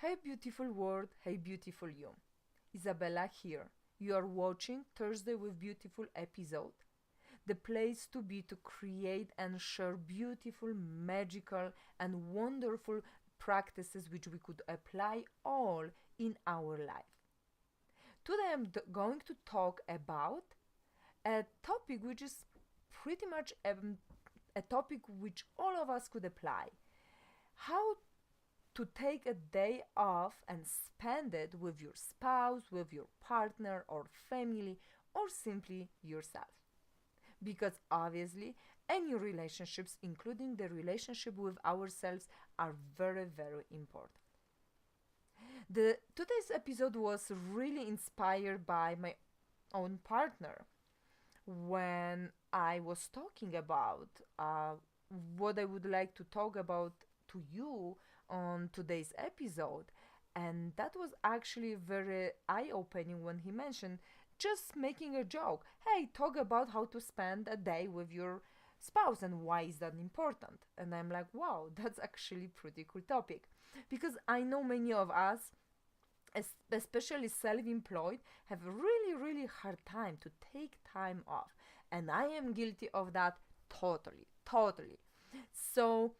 Hey beautiful world, hey beautiful you. Isabella here. You are watching Thursday with Beautiful episode. The place to be to create and share beautiful, magical, and wonderful practices which we could apply all in our life. Today I'm going to talk about a topic which is pretty much a topic which all of us could apply. How to take a day off and spend it with your spouse, with your partner or family, or simply yourself. Because obviously, any relationships, including the relationship with ourselves, are very, very important. Today's episode was really inspired by my own partner when I was talking about what I would like to talk about to you on today's episode. And that was actually very eye opening when he mentioned just making a joke. Hey, talk about how to spend a day with your spouse and why is that important? And I'm like, wow, that's actually pretty cool topic. Because I know many of us, especially self-employed, have a really really hard time to take time off, and I am guilty of that totally. So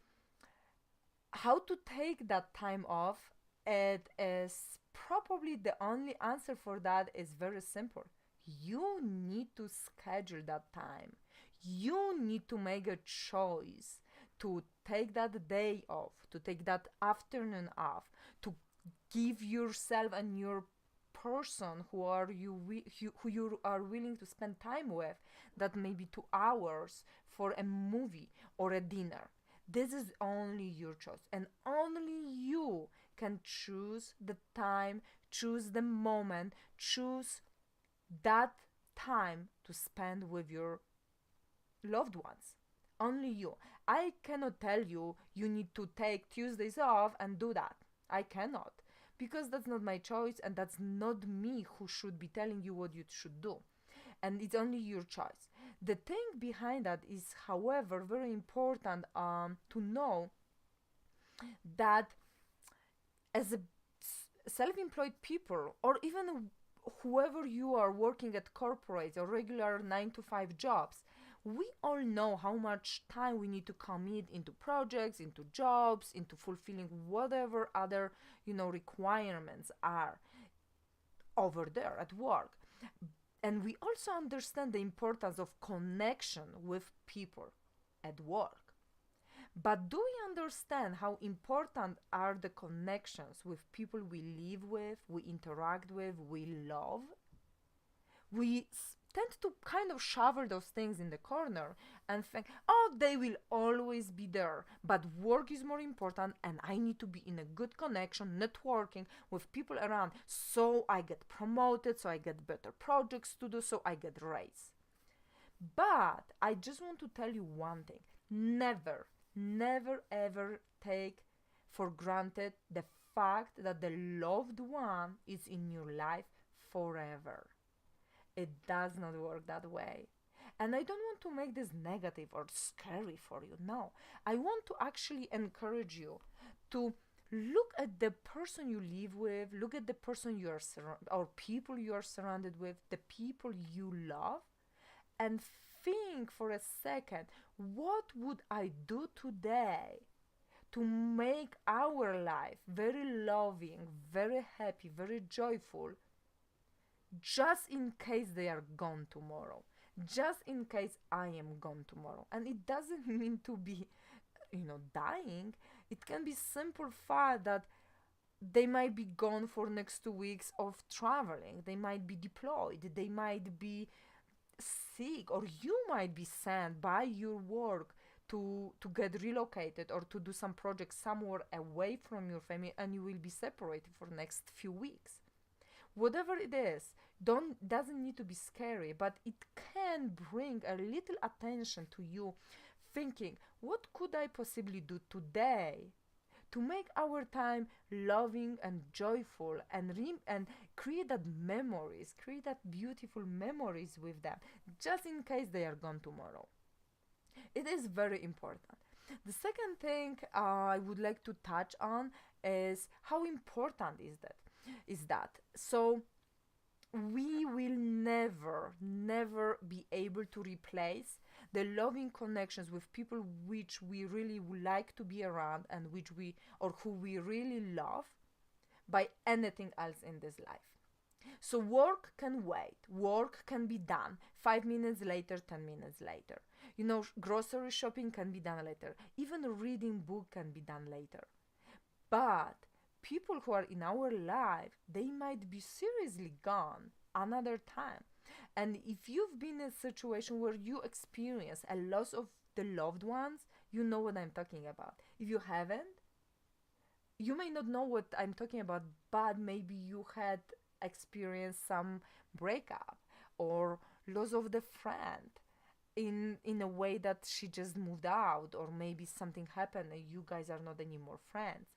how to take that time off, it is probably the only answer for that is very simple. You need to schedule that time. You need to make a choice to take that day off, to take that afternoon off, to give yourself and your person who you are willing to spend time with that maybe 2 hours for a movie or a dinner. This is only your choice, and only you can choose the time, choose the moment, choose that time to spend with your loved ones. Only you. I cannot tell you you need to take Tuesdays off and do that. I cannot, because that's not my choice and that's not me who should be telling you what you should do. And it's only your choice. The thing behind that is, however, very important to know that as a self-employed people, or even whoever you are working at corporates or regular 9 to 5 jobs, we all know how much time we need to commit into projects, into jobs, into fulfilling whatever other requirements are over there at work. And we also understand the importance of connection with people at work. But do we understand how important are the connections with people we live with, we interact with, we love? We tend to kind of shovel those things in the corner and think, oh, they will always be there. But work is more important, and I need to be in a good connection, networking with people around, so I get promoted, so I get better projects to do, so I get raised. But I just want to tell you one thing. Never, never ever take for granted the fact that the loved one is in your life forever. It does not work that way. And I don't want to make this negative or scary for you. No. I want to actually encourage you to look at the person you live with, look at the person you are or people you are surrounded with, the people you love, and think for a second, what would I do today to make our life very loving, very happy, very joyful, just in case they are gone tomorrow, just in case I am gone tomorrow. And it doesn't mean to be dying. It can be simple fact that they might be gone for next 2 weeks of traveling, they might be deployed, they might be sick, or you might be sent by your work to get relocated or to do some project somewhere away from your family, and you will be separated for next few weeks. Whatever it is, doesn't need to be scary, but it can bring a little attention to you, thinking, what could I possibly do today to make our time loving and joyful, and create that memories, create that beautiful memories with them, just in case they are gone tomorrow. It is very important. The second thing I would like to touch on is how important is that. So we will never be able to replace the loving connections with people which we really would like to be around and which we or who we really love by anything else in this life. So work can wait. Work can be done 5 minutes later, 10 minutes later. Grocery shopping can be done later. Even reading book can be done later. But people who are in our life, they might be seriously gone another time. And if you've been in a situation where you experience a loss of the loved ones, you know what I'm talking about. If you haven't, you may not know what I'm talking about, but maybe you had experienced some breakup or loss of the friend in a way that she just moved out, or maybe something happened and you guys are not anymore friends.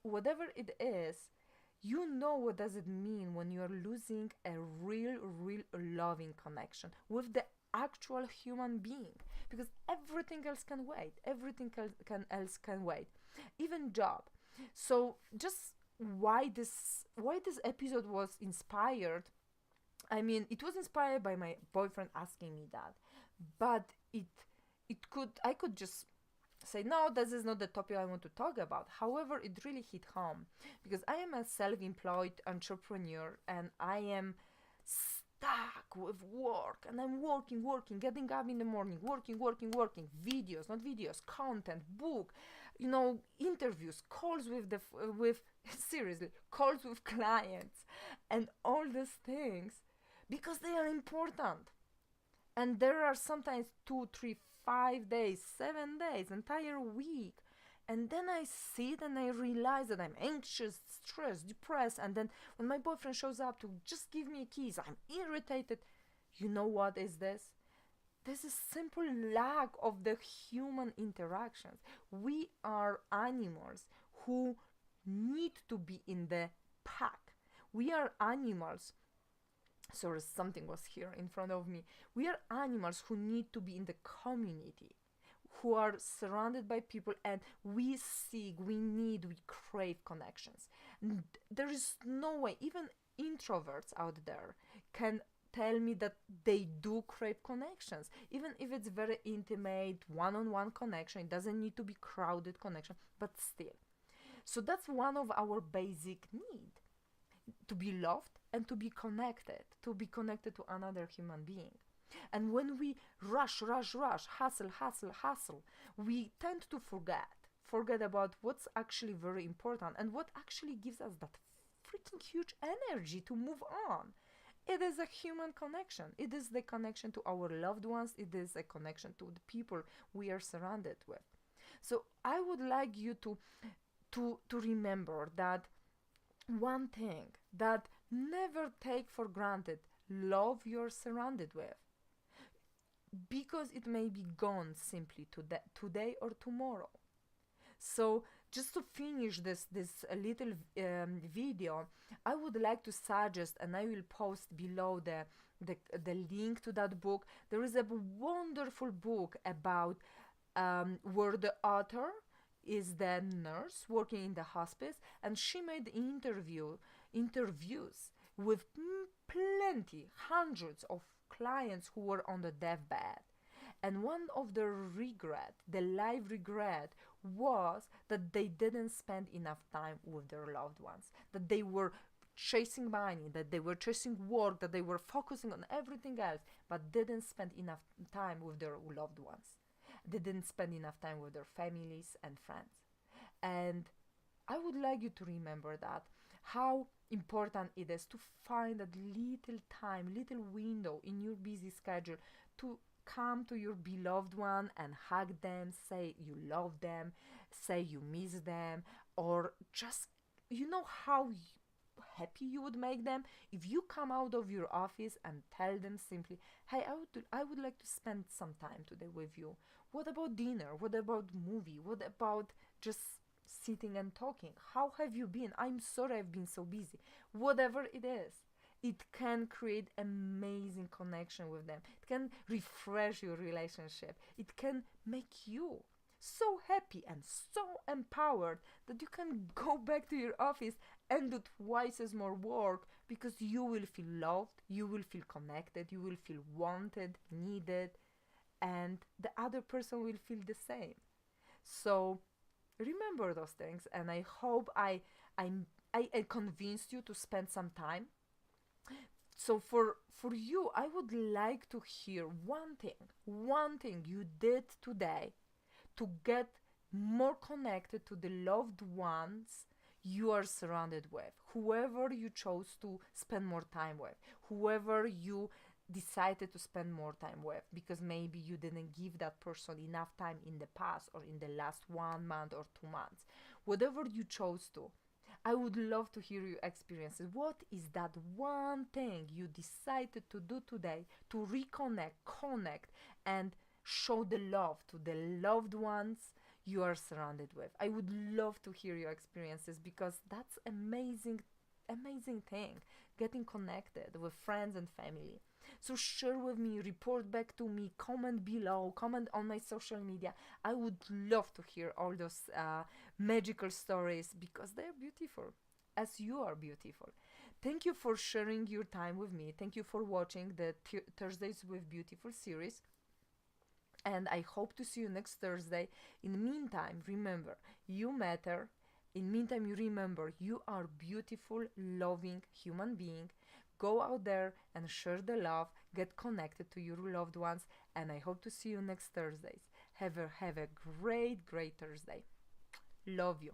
Whatever it is, you know what does it mean when you're losing a real loving connection with the actual human being, because everything else can wait. Everything else can wait, even job. So just why this episode was inspired. I mean, it was inspired by my boyfriend asking me that, but I could just say, no, this is not the topic I want to talk about. However, it really hit home because I am a self-employed entrepreneur and I am stuck with work, and I'm working, getting up in the morning, working, videos, not videos, content, book, interviews, calls with seriously, calls with clients, and all these things because they are important. And there are sometimes 2, 3, 5 days, 7 days, entire week. And then I sit and I realize that I'm anxious, stressed, depressed. And then when my boyfriend shows up to just give me a kiss, I'm irritated. You know what is this? This is simple lack of the human interactions. We are animals who need to be in the pack. We are animals. Sorry, something was here in front of me. We are animals who need to be in the community, who are surrounded by people, and we seek, we crave connections. There is no way, even introverts out there can tell me that they do crave connections, even if it's very intimate, one-on-one connection. It doesn't need to be crowded connection, but still. So that's one of our basic needs, to be loved and to be connected to another human being. And when we rush, hustle, we tend to forget about what's actually very important and what actually gives us that freaking huge energy to move on. It is a human connection. It is the connection to our loved ones. It is a connection to the people we are surrounded with. So I would like you to remember that one thing, that never take for granted love you're surrounded with, because it may be gone simply today or tomorrow. So just to finish this little video, I would like to suggest, and I will post below the link to that book. There is a wonderful book about where the author is the nurse working in the hospice, and she made interviews with plenty, hundreds of clients who were on the deathbed. And one of the life regret, was that they didn't spend enough time with their loved ones, that they were chasing money, that they were chasing work, that they were focusing on everything else, but didn't spend enough time with their loved ones. They didn't spend enough time with their families and friends. And I would like you to remember that, how important it is to find that little time, little window in your busy schedule to come to your beloved one and hug them, say you love them, say you miss them, or just, how happy you would make them if you come out of your office and tell them simply, hey, I would like to spend some time today with you. What about dinner? What about movie? What about just sitting and talking? How have you been? I'm sorry I've been so busy. Whatever it is, it can create amazing connection with them. It can refresh your relationship. It can make you so happy and so empowered that you can go back to your office and do twice as more work because you will feel loved, you will feel connected, you will feel wanted, needed, and the other person will feel the same. So remember those things, and I hope I I convinced you to spend some time. So for you, I would like to hear one thing you did today to get more connected to the loved ones you are surrounded with, whoever you chose to spend more time with, whoever you decided to spend more time with, because maybe you didn't give that person enough time in the past or in the last 1 month or 2 months. Whatever you chose to, I would love to hear your experiences. What is that one thing you decided to do today to reconnect, connect, and show the love to the loved ones you are surrounded with? I would love to hear your experiences because that's amazing, amazing thing. Getting connected with friends and family. So share with me, report back to me, comment below, comment on my social media. I would love to hear all those magical stories because they're beautiful, as you are beautiful. Thank you for sharing your time with me. Thank you for watching the Thursdays with Beautiful series. And I hope to see you next Thursday. In the meantime, remember, you matter. In the meantime, you remember you are beautiful, loving human being. Go out there and share the love, get connected to your loved ones, and I hope to see you next Thursdays. Have a great, great Thursday. Love you.